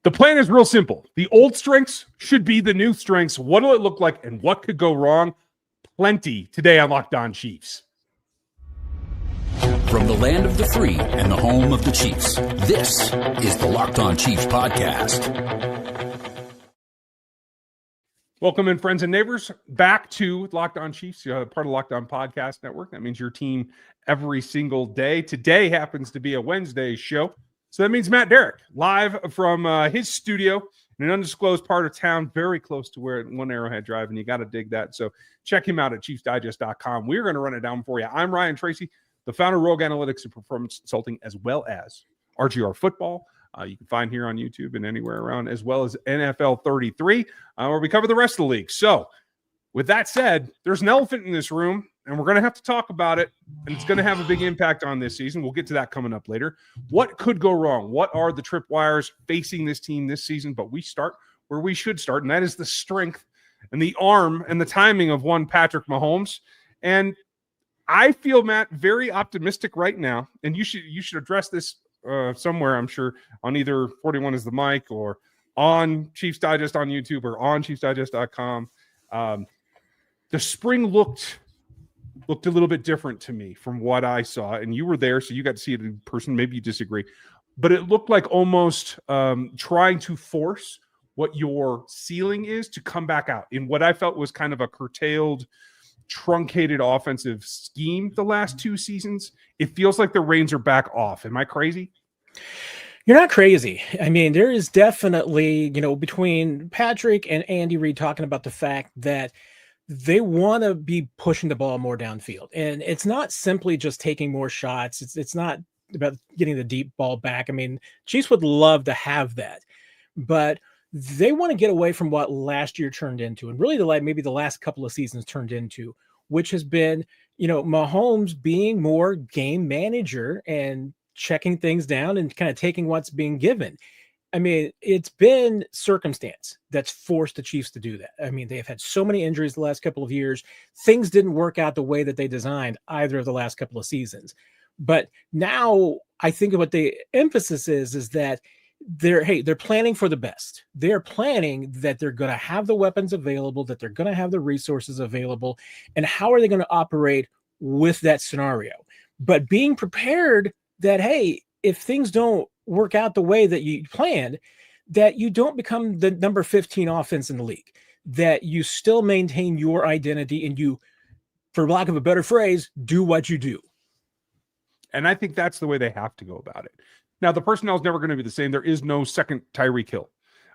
The plan is real simple. The old strengths should be the new strengths. What will it look like and what could go wrong? Plenty today on Locked On Chiefs. From the land of the free and the home of the Chiefs, this is the Locked On Chiefs podcast. Welcome in, friends and neighbors, back to Locked On Chiefs, part of Locked On Podcast Network. That means your team every single day. Today happens to be a Wednesday show. So that means Matt Derrick, live from his studio in an undisclosed part of town, very close to where One Arrowhead Drive, and you got to dig that. So check him out at ChiefsDigest.com. We're going to run it down for you. I'm Ryan Tracy, the founder of Rogue Analytics and Performance Consulting, as well as RGR Football. You can find here on YouTube and anywhere around, as well as NFL 33, where we cover the rest of the league. So with that said, there's an elephant in this room, and we're going to have to talk about it, and it's going to have a big impact on this season. We'll get to that coming up later. What could go wrong? What are the tripwires facing this team this season? But we start where we should start, and that is the strength and the arm and the timing of one Patrick Mahomes. And I feel, Matt, very optimistic right now, and you should address this somewhere, I'm sure, on either 41 is the mic or on Chiefs Digest on YouTube or on ChiefsDigest.com. The spring looked a little bit different to me from what I saw, and you were there, so you got to see it in person. Maybe you disagree, but it looked like almost trying to force what your ceiling is to come back out in what I felt was kind of a curtailed, truncated offensive scheme the last two seasons. It feels like the reins are back off. Am I crazy? You're not crazy. I mean, there is definitely, between Patrick and Andy Reid talking about the fact that they want to be pushing the ball more downfield. And it's not simply just taking more shots. It's not about getting the deep ball back. I mean, Chiefs would love to have that, but they want to get away from what last year turned into, and really maybe the last couple of seasons turned into, which has been, Mahomes being more game manager and checking things down and kind of taking what's being given. I mean, it's been circumstance that's forced the Chiefs to do that. I mean, they've had so many injuries the last couple of years. Things didn't work out the way that they designed either of the last couple of seasons. But now I think what the emphasis is that they're planning for the best. They're planning that they're going to have the weapons available, that they're going to have the resources available, and how are they going to operate with that scenario? But being prepared that, hey, if things don't work out the way that you planned, that you don't become the number 15 offense in the league, that you still maintain your identity and you, for lack of a better phrase, do what you do. And I think that's the way they have to go about it. Now, the personnel is never going to be the same. There is no second Tyreek Hill.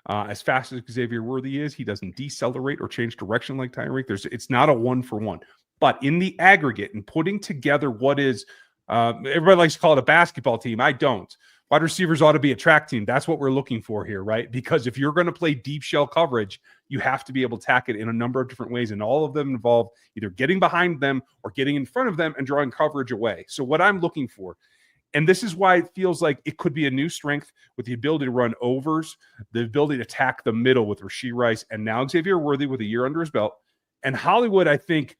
As fast as Xavier Worthy is, he doesn't decelerate or change direction like Tyreek. It's not a one-for-one. But in the aggregate and putting together what is, everybody likes to call it a basketball team. I don't. Wide receivers ought to be a track team. That's what we're looking for here, right? Because if you're going to play deep shell coverage, you have to be able to attack it in a number of different ways, and all of them involve either getting behind them or getting in front of them and drawing coverage away. So what I'm looking for, and this is why it feels like it could be a new strength with the ability to run overs, the ability to attack the middle with Rasheed Rice, and now Xavier Worthy with a year under his belt. And Hollywood, I think,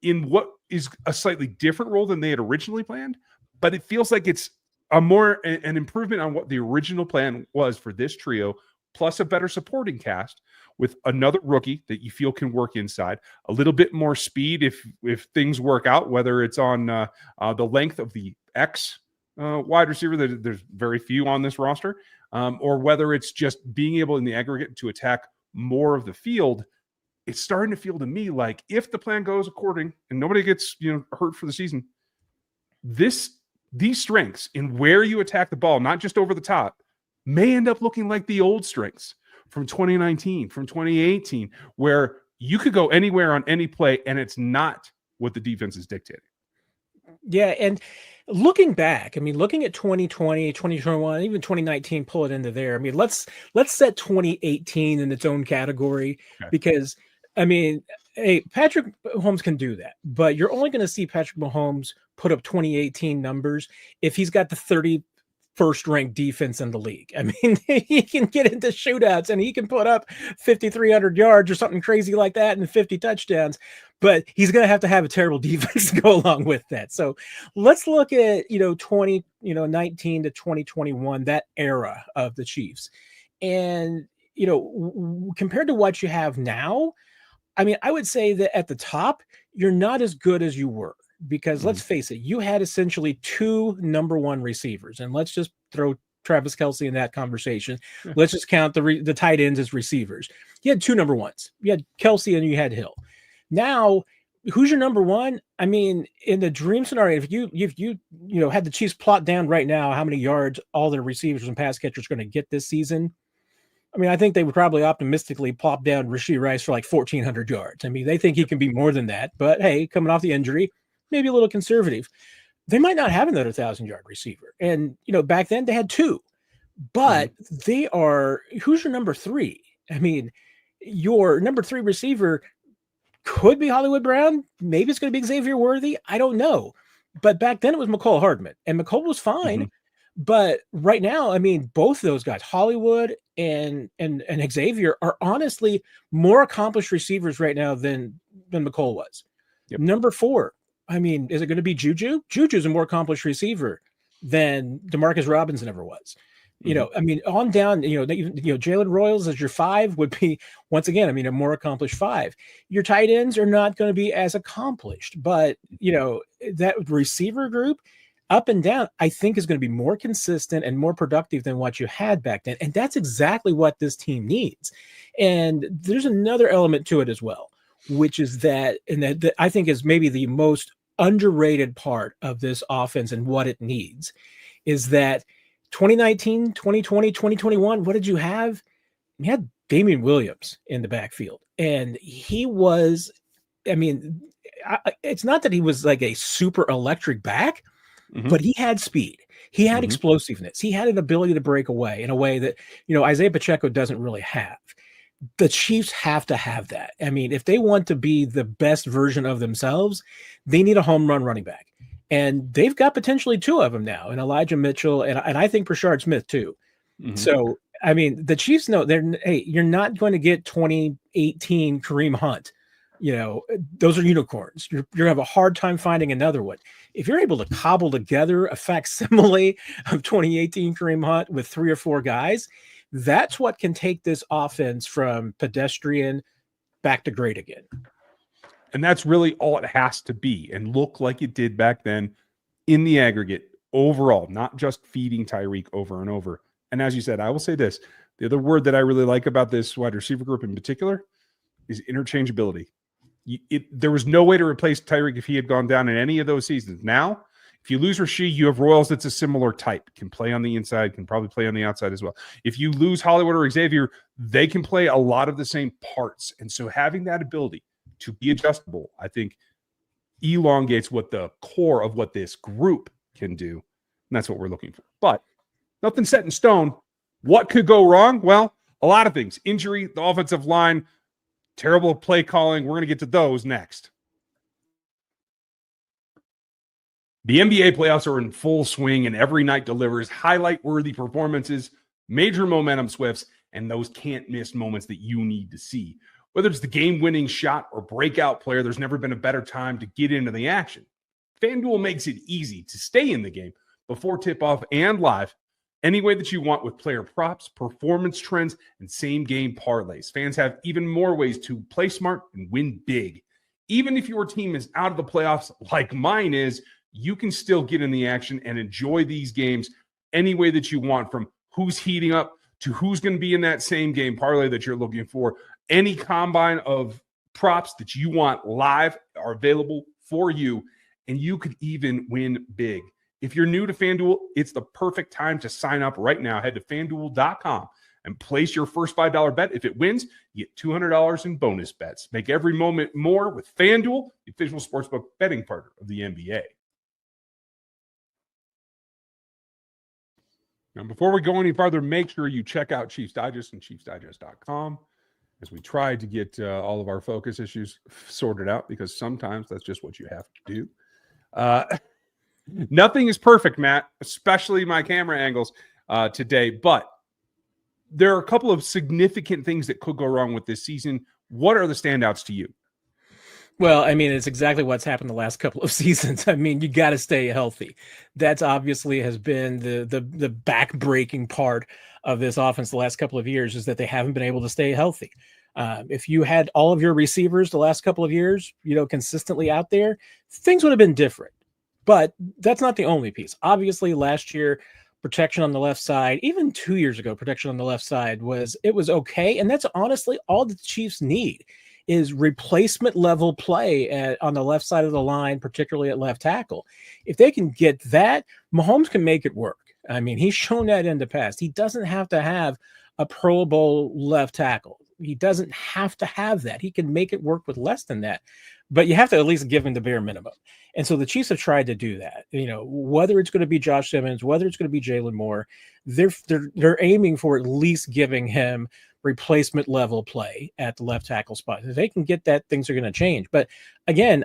in what is a slightly different role than they had originally planned, but it feels like it's an improvement on what the original plan was for this trio, plus a better supporting cast with another rookie that you feel can work inside, a little bit more speed if things work out, whether it's on the length of the X wide receiver, there's very few on this roster, or whether it's just being able in the aggregate to attack more of the field. It's starting to feel to me like if the plan goes according and nobody gets hurt for the season, these strengths in where you attack the ball, not just over the top, may end up looking like the old strengths from 2019, from 2018, where you could go anywhere on any play and it's not what the defense is dictating. Yeah, and looking back, I mean, looking at 2020, 2021, even 2019, pull it into there. I mean, let's set 2018 in its own category, because, I mean, hey, Patrick Mahomes can do that, but you're only going to see Patrick Mahomes put up 2018 numbers if he's got the 31st ranked defense in the league. I mean, he can get into shootouts and he can put up 5,300 yards or something crazy like that and 50 touchdowns, but he's going to have a terrible defense to go along with that. So let's look at, 2019 to 2021, that era of the Chiefs. And, compared to what you have now, I mean, I would say that at the top, you're not as good as you were because let's face it, you had essentially 2 number 1 receivers. And let's just throw Travis Kelce in that conversation. Yeah. Let's just count the tight ends as receivers. You had 2 number 1s. You had Kelce and you had Hill. Now, who's your number 1? I mean, in the dream scenario, if you had the Chiefs plot down right now how many yards all their receivers and pass catchers are going to get this season, I mean, I think they would probably optimistically plop down Rasheed Rice for like 1,400 yards. I mean, they think he can be more than that, but hey, coming off the injury, maybe a little conservative. They might not have another 1,000-yard receiver. And, back then they had 2, but they are, who's your number 3? I mean, your number 3 receiver could be Hollywood Brown. Maybe it's going to be Xavier Worthy. I don't know. But back then it was McCole Hardman, and McCole was fine. But right now, I mean, both those guys, Hollywood and Xavier, are honestly more accomplished receivers right now than McCole was. Number 4, I mean, is it going to be Juju? Juju's a more accomplished receiver than DeMarcus Robinson ever was. I mean, on down, Jalen Royals as your 5 would be, once again, I mean, a more accomplished 5. Your tight ends are not going to be as accomplished, but, that receiver group, up and down, I think is going to be more consistent and more productive than what you had back then. And that's exactly what this team needs. And there's another element to it as well, which is that I think is maybe the most underrated part of this offense and what it needs is that 2019, 2020, 2021, what did you have? You had Damian Williams in the backfield. And he was, I mean, it's not that he was like a super electric back, but he had speed. He had explosiveness. He had an ability to break away in a way that, Isaiah Pacheco doesn't really have. The Chiefs have to have that. I mean, if they want to be the best version of themselves, they need a home run running back. And they've got potentially 2 of them now, and Elijah Mitchell, and I think Rasheed Smith too. So, I mean, the Chiefs know you're not going to get 2018 Kareem Hunt. Those are unicorns. You're going to have a hard time finding another one. If you're able to cobble together a facsimile of 2018 Kareem Hunt with 3 or 4 guys, that's what can take this offense from pedestrian back to great again. And that's really all it has to be and look like it did back then in the aggregate overall, not just feeding Tyreek over and over. And as you said, I will say this, the other word that I really like about this wide receiver group in particular is interchangeability. There was no way to replace Tyreek if he had gone down in any of those seasons. Now, if you lose Rasheed, you have Royals that's a similar type, can play on the inside, can probably play on the outside as well. If you lose Hollywood or Xavier, they can play a lot of the same parts. And so having that ability to be adjustable, I think, elongates what the core of what this group can do. And that's what we're looking for. But nothing set in stone. What could go wrong? Well, a lot of things. Injury, the offensive line, terrible play calling. We're going to get to those next. The NBA playoffs are in full swing, and every night delivers highlight-worthy performances, major momentum swifts, and those can't-miss moments that you need to see. Whether it's the game-winning shot or breakout player, there's never been a better time to get into the action. FanDuel makes it easy to stay in the game before tip-off and live, any way that you want with player props, performance trends, and same-game parlays. Fans have even more ways to play smart and win big. Even if your team is out of the playoffs like mine is, you can still get in the action and enjoy these games any way that you want, from who's heating up to who's going to be in that same game parlay that you're looking for. Any combine of props that you want live are available for you, and you could even win big. If you're new to FanDuel, it's the perfect time to sign up right now. Head to FanDuel.com and place your first $5 bet. If it wins, you get $200 in bonus bets. Make every moment more with FanDuel, the official sportsbook betting partner of the NBA. Now, before we go any farther, make sure you check out Chiefs Digest and ChiefsDigest.com as we try to get all of our focus issues sorted out, because sometimes that's just what you have to do. Nothing is perfect, Matt, especially my camera angles today, but there are a couple of significant things that could go wrong with this season. What are the standouts to you? Well, I mean, it's exactly what's happened the last couple of seasons. I mean, you got to stay healthy. That's obviously has been the back-breaking part of this offense the last couple of years, is that they haven't been able to stay healthy. If you had all of your receivers the last couple of years, consistently out there, things would have been different. But that's not the only piece. Obviously, last year, protection on the left side, even 2 years ago, protection on the left side was okay, and that's honestly all the Chiefs need is replacement level play on the left side of the line, particularly at left tackle. If they can get that, Mahomes can make it work. I mean, he's shown that in the past. He doesn't have to have a Pro Bowl left tackle. He doesn't have to have that. He can make it work with less than that, but you have to at least give him the bare minimum. And so the Chiefs have tried to do that. Whether it's going to be Josh Simmons, whether it's going to be Jalen Moore, they're aiming for at least giving him replacement level play at the left tackle spot. If they can get that, things are going to change. But again,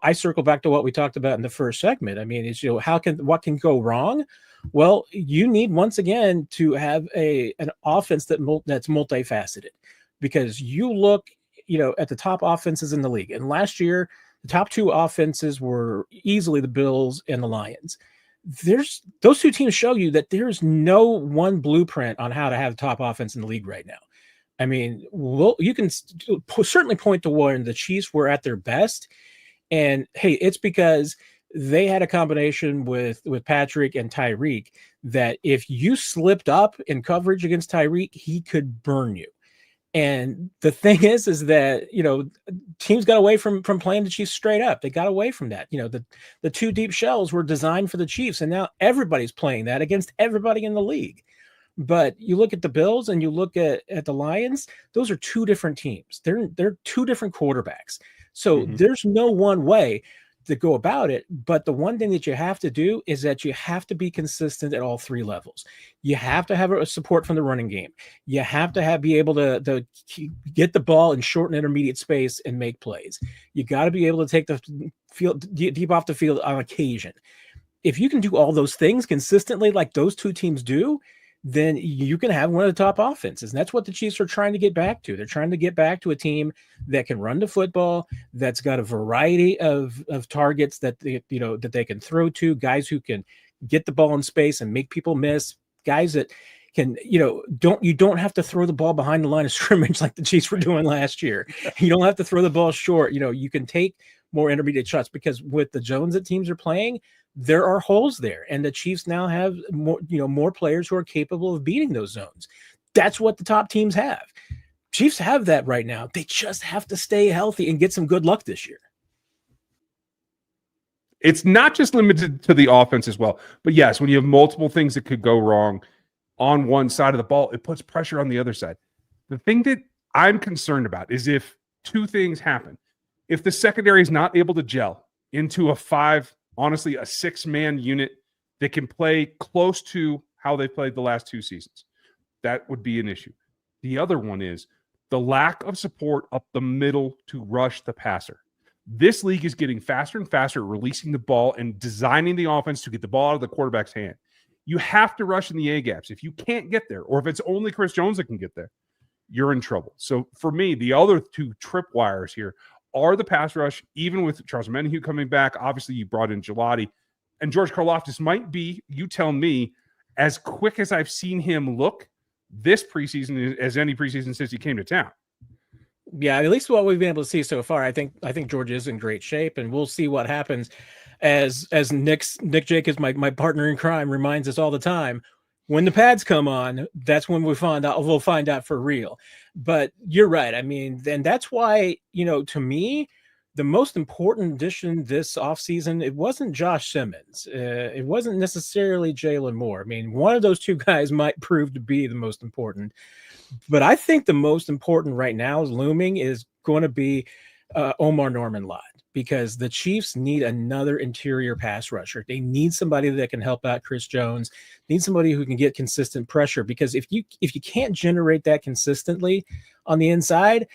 I circle back to what we talked about in the first segment. I mean, it's what can go wrong? Well, you need once again to have an offense that's multifaceted, because you look, at the top offenses in the league, and last year the top two offenses were easily the Bills and the Lions. Those two teams show you that there's no one blueprint on how to have the top offense in the league right now. I mean, you can certainly point to when the Chiefs were at their best, and hey, it's because they had a combination with Patrick and Tyreek that if you slipped up in coverage against Tyreek, he could burn you. And the thing is that, teams got away from playing the Chiefs straight up. They got away from that. The two deep shells were designed for the Chiefs, and now everybody's playing that against everybody in the league. But you look at the Bills and you look at the Lions, those are two different teams. They're two different quarterbacks. So there's no one way to go about it. But the one thing that you have to do is that you have to be consistent at all three levels. You have to have a support from the running game. You have to be able to get the ball in short and intermediate space and make plays. You got to be able to take the field deep off the field on occasion. If you can do all those things consistently like those two teams do, then you can have one of the top offenses. And that's what the Chiefs are trying to get back to. They're trying to get back to a team that can run the football, that's got a variety of targets that they can throw to, guys who can get the ball in space and make people miss, guys that can, don't have to throw the ball behind the line of scrimmage like the Chiefs were doing last year. You don't have to throw the ball short. You can take more intermediate shots, because with the zones that teams are playing, there are holes there, and the Chiefs now have more players who are capable of beating those zones. That's what the top teams have. Chiefs have that right now. They just have to stay healthy and get some good luck this year. It's not just limited to the offense as well, but yes, when you have multiple things that could go wrong on one side of the ball, it puts pressure on the other side. The thing that I'm concerned about is if two things happen. If the secondary is not able to gel into a six-man unit that can play close to how they played the last two seasons, that would be an issue. The other one is the lack of support up the middle to rush the passer. This league is getting faster and faster at releasing the ball and designing the offense to get the ball out of the quarterback's hand. You have to rush in the A-gaps. If you can't get there, or if it's only Chris Jones that can get there, you're in trouble. So for me, the other two tripwires here are the pass rush, even with Charles Menahue coming back. Obviously, you brought in Gelati. And George Karlaftis might be, you tell me, as quick as I've seen him look this preseason as any preseason since he came to town. Yeah, at least what we've been able to see so far. I think George is in great shape, and we'll see what happens as Nick Jacobs, my partner in crime, reminds us all the time. When the pads come on, that's when we'll find out for real. But you're right. I mean, and that's why, to me, the most important addition this offseason, it wasn't Josh Simmons. It wasn't necessarily Jalen Moore. I mean, one of those two guys might prove to be the most important. But I think the most important right now is going to be Omar Norman-Lott, because the Chiefs need another interior pass rusher. They need somebody that can help out Chris Jones, need somebody who can get consistent pressure, because if you can't generate that consistently on the inside,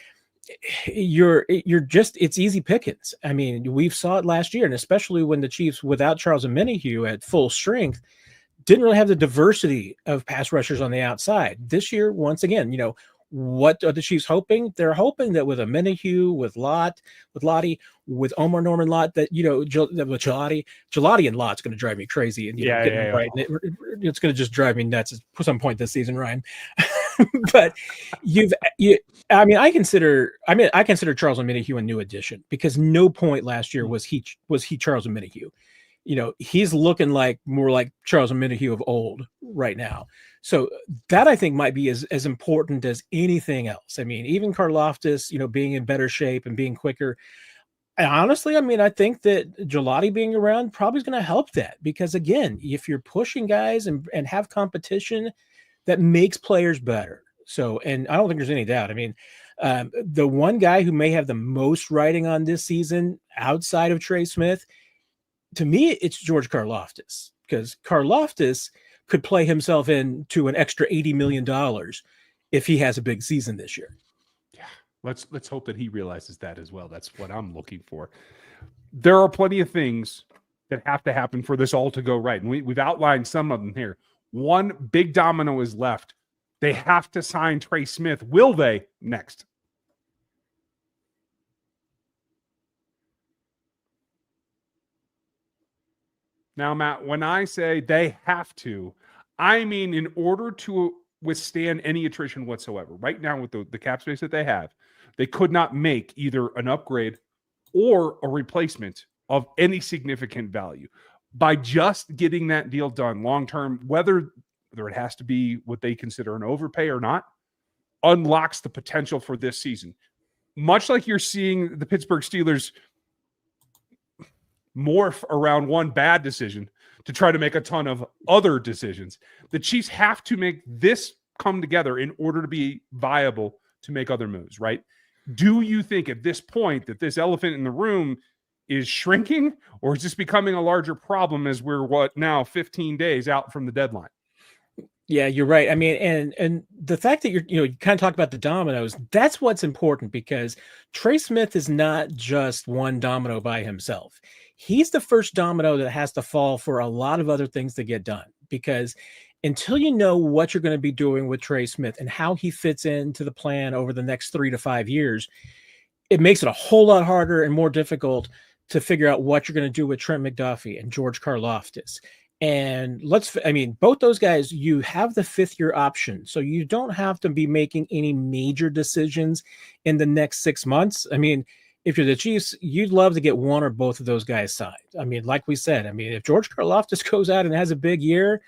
it's easy pickings. I mean, we saw it last year, and especially when the Chiefs, without Charles Menahue at full strength, didn't really have the diversity of pass rushers on the outside. This year, once again, What are the Chiefs hoping? They're hoping that with a Minihue, with Lottie, with Omar Norman Lott, that, with Gelati and Lott's going to drive me crazy. And, getting them right. And it's going to just drive me nuts at some point this season, Ryan. But I consider Charles Minihue a new addition, because no point last year was he Charles Minihue. He's looking more like Charles Minihue of old right now. So that, I think, might be as important as anything else. I mean, even Karlaftis, being in better shape and being quicker. And honestly, I think that Gelati being around probably is going to help that, because, again, if you're pushing guys and have competition, that makes players better. So, and I don't think there's any doubt. The one guy who may have the most writing on this season outside of Trey Smith, to me, it's George Karlaftis, because Karlaftis could play himself into an extra $80 million if he has a big season this year. Yeah, let's hope that he realizes that as well. That's what I'm looking for. There are plenty of things that have to happen for this all to go right, and we've outlined some of them here. One big domino is left. They have to sign Trey Smith. Will they? Next. Now, Matt, when I say they have to, I mean in order to withstand any attrition whatsoever. Right now, with the cap space that they have, they could not make either an upgrade or a replacement of any significant value. By just getting that deal done long-term, whether it has to be what they consider an overpay or not, unlocks the potential for this season. Much like you're seeing the Pittsburgh Steelers morph around one bad decision to try to make a ton of other decisions, the Chiefs have to make this come together in order to be viable to make other moves, right? Do you think at this point that this elephant in the room is shrinking, or is this becoming a larger problem as we're 15 days out from the deadline? Yeah, you're right. And the fact that you kind of talk about the dominoes, that's what's important, because Trey Smith is not just one domino by himself. He's the first domino that has to fall for a lot of other things to get done, because until you know what you're going to be doing with Trey Smith and how he fits into the plan over the next 3 to 5 years, it makes it a whole lot harder and more difficult to figure out what you're going to do with Trent McDuffie and George Karlaftis. And both those guys, you have the 5th-year option, so you don't have to be making any major decisions in the next 6 months. If you're the Chiefs, you'd love to get one or both of those guys signed. Like we said, if George Karlaftis goes out and has a big year,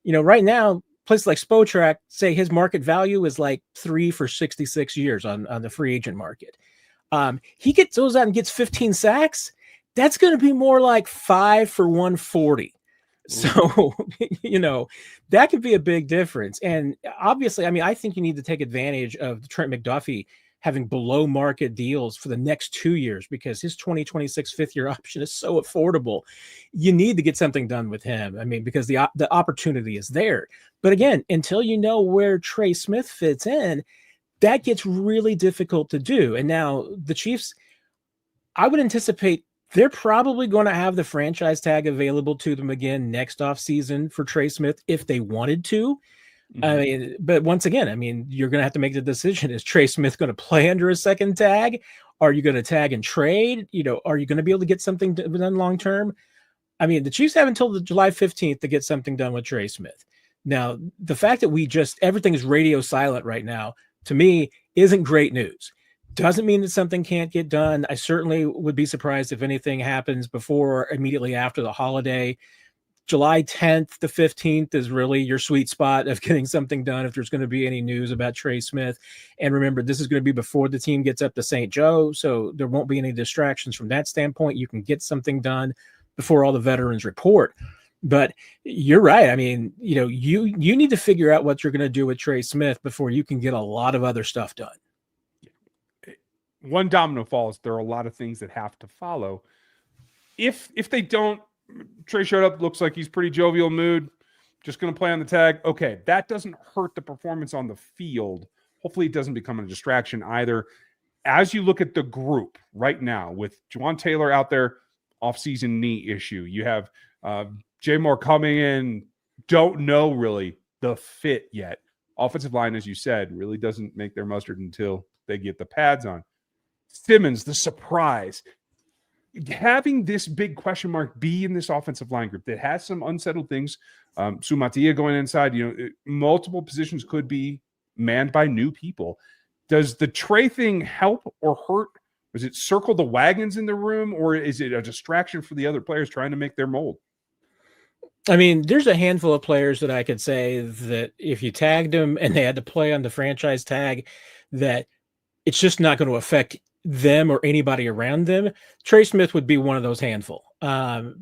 right now, places like Spotrac say his market value is like 3 for 66 years on the free agent market. He goes out and gets 15 sacks. That's going to be more like 5 for 140. So, that could be a big difference. And obviously, I think you need to take advantage of Trent McDuffie having below market deals for the next 2 years, because his 2026 5th-year option is so affordable. You need to get something done with him. Because the opportunity is there. But again, until you know where Trey Smith fits in, that gets really difficult to do. And now the Chiefs, I would anticipate they're probably going to have the franchise tag available to them again next offseason for Trey Smith if they wanted to. But once again, you're going to have to make the decision. Is Trey Smith going to play under a second tag? Are you going to tag and trade? Are you going to be able to get something done long-term? The Chiefs have until the July 15th to get something done with Trey Smith. Now, the fact that everything is radio silent right now, to me, isn't great news. Doesn't mean that something can't get done. I certainly would be surprised if anything happens before or immediately after the holiday. July 10th to 15th is really your sweet spot of getting something done if there's going to be any news about Trey Smith. And remember, this is going to be before the team gets up to St. Joe, so there won't be any distractions from that standpoint. You can get something done before all the veterans report. But you're right. You need to figure out what you're going to do with Trey Smith before you can get a lot of other stuff done. One domino falls, there are a lot of things that have to follow. If they don't, Trey showed up, looks like he's pretty jovial mood, just going to play on the tag. Okay, that doesn't hurt the performance on the field. Hopefully it doesn't become a distraction either. As you look at the group right now with Juwan Taylor out there, off-season knee issue. You have Jay Moore coming in, don't know really the fit yet. offensive line, as you said, really doesn't make their mustard until they get the pads on. Simmons, the surprise. Having this big question mark be in this offensive line group that has some unsettled things, Sumatia going inside, multiple positions could be manned by new people. Does the Trey thing help or hurt? Does it circle the wagons in the room, or is it a distraction for the other players trying to make their mold? I mean, there's a handful of players that I could say that if you tagged them and they had to play on the franchise tag, that it's just not going to affect them or anybody around them. Trey Smith would be one of those handful.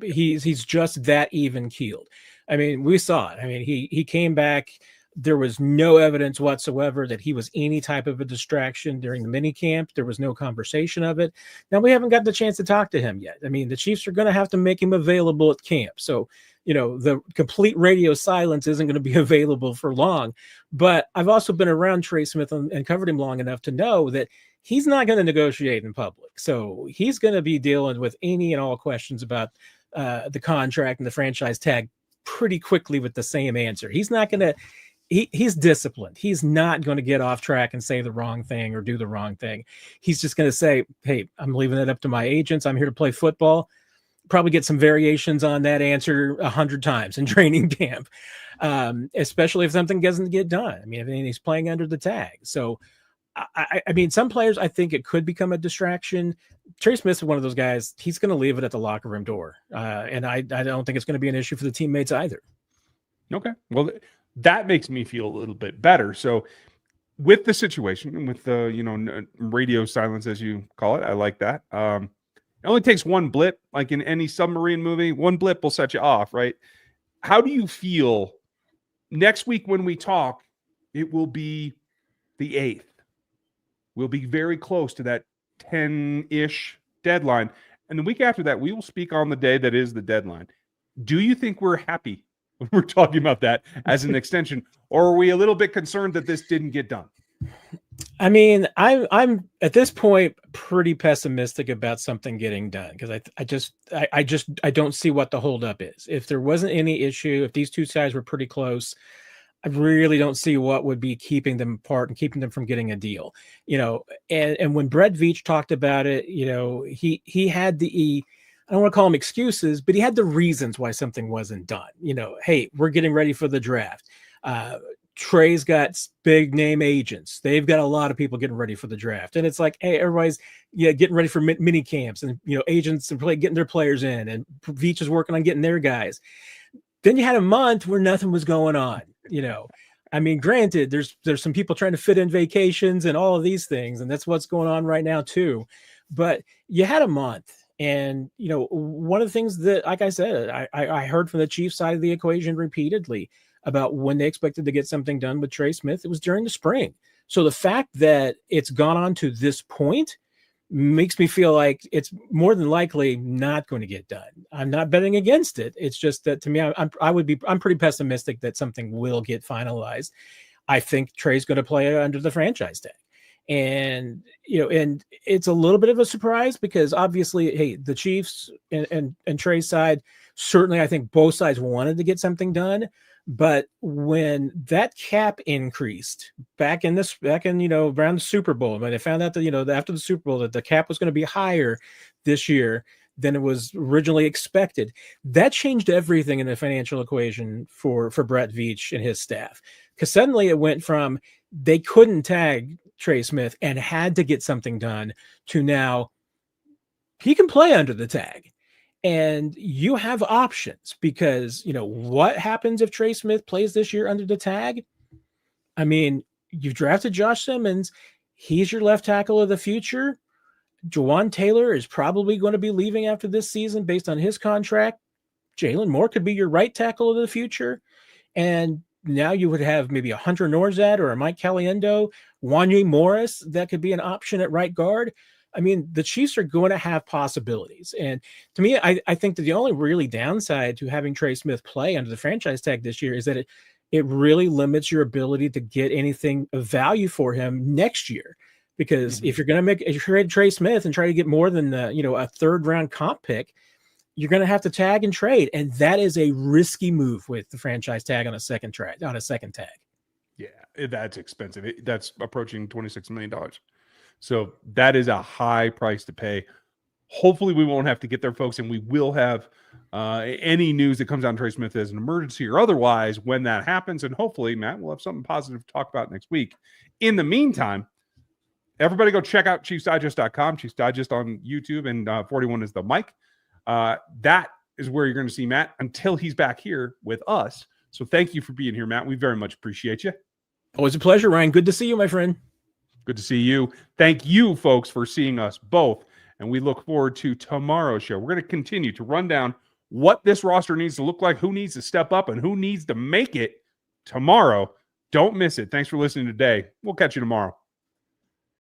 He's just that even keeled. I mean, we saw it. I mean, he came back. There was no evidence whatsoever that he was any type of a distraction during the mini camp. There was no conversation of it. Now, we haven't got the chance to talk to him yet. I mean, the Chiefs are going to have to make him available at camp. So, the complete radio silence isn't going to be available for long. But I've also been around Trey Smith and covered him long enough to know that he's not going to negotiate in public. So he's going to be dealing with any and all questions about the contract and the franchise tag pretty quickly with the same answer. He's not going to he's disciplined. He's not going to get off track and say the wrong thing or do the wrong thing. He's just going to say, hey, I'm leaving it up to my agents. I'm here to play football. Probably get some variations on that answer 100 times in training camp, especially if something doesn't get done. I mean, if he's playing under the tag. So, I mean, some players, I think it could become a distraction. Trey Smith is one of those guys. He's going to leave it at the locker room door. And I don't think it's going to be an issue for the teammates either. Okay. Well, that makes me feel a little bit better. So with the situation and with the, radio silence, as you call it, I like that. It only takes one blip, like in any submarine movie. One blip will set you off, right? How do you feel next week when we talk? It will be the 8th. We'll be very close to that 10-ish deadline. And the week after that, we will speak on the day that is the deadline. Do you think we're happy when we're talking about that as an extension? Or are we a little bit concerned that this didn't get done? I mean, I'm at this point pretty pessimistic about something getting done because I don't see what the holdup is. If there wasn't any issue, if these two sides were pretty close, I really don't see what would be keeping them apart and keeping them from getting a deal. And when Brett Veach talked about it, he had I don't want to call them excuses, but he had the reasons why something wasn't done. Hey, we're getting ready for the draft. Trey's got big name agents. They've got a lot of people getting ready for the draft. And it's like, hey, everybody's getting ready for mini camps and, agents are getting their players in, and Veach is working on getting their guys. Then you had a month where nothing was going on. I mean, granted, there's some people trying to fit in vacations and all of these things, and that's what's going on right now too. But you had a month. And, one of the things that, like I said, I heard from the Chiefs side of the equation repeatedly about when they expected to get something done with Trey Smith. It was during the spring. So the fact that it's gone on to this point makes me feel like it's more than likely not going to get done. I'm not betting against it. It's just that to me, I'm pretty pessimistic that something will get finalized. I think Trey's going to play under the franchise tag. And, and it's a little bit of a surprise because obviously, hey, the Chiefs and Trey's side, certainly I think both sides wanted to get something done. But when that cap increased back in around the Super Bowl, when they found out that, after the Super Bowl, that the cap was going to be higher this year than it was originally expected, that changed everything in the financial equation for Brett Veach and his staff. Because suddenly it went from they couldn't tag Trey Smith and had to get something done to now he can play under the tag. And you have options because, what happens if Trey Smith plays this year under the tag? I mean, you've drafted Josh Simmons. He's your left tackle of the future. Jawan Taylor is probably going to be leaving after this season based on his contract. Jalen Moore could be your right tackle of the future. And now you would have maybe a Hunter Norzad or a Mike Caliendo, Wanye Morris. That could be an option at right guard. I mean, the Chiefs are going to have possibilities. And to me, I think that the only really downside to having Trey Smith play under the franchise tag this year is that it really limits your ability to get anything of value for him next year. Because if you're going to trade Trey Smith and try to get more than a third round comp pick, you're going to have to tag and trade. And that is a risky move with the franchise tag on a second tag. Yeah. That's expensive. That's approaching $26 million. So that is a high price to pay. Hopefully we won't have to get there, folks, and we will have any news that comes on Trey Smith as an emergency or otherwise when that happens. And hopefully, Matt, we'll have something positive to talk about next week. In the meantime, everybody go check out ChiefsDigest.com, Chiefs Digest on YouTube, and 41 is the mic. That is where you're going to see Matt until he's back here with us. So thank you for being here, Matt. We very much appreciate you. Always a pleasure, Ryan. Good to see you, my friend. Good to see you. Thank you, folks, for seeing us both. And we look forward to tomorrow's show. We're going to continue to run down what this roster needs to look like, who needs to step up, and who needs to make it tomorrow. Don't miss it. Thanks for listening today. We'll catch you tomorrow.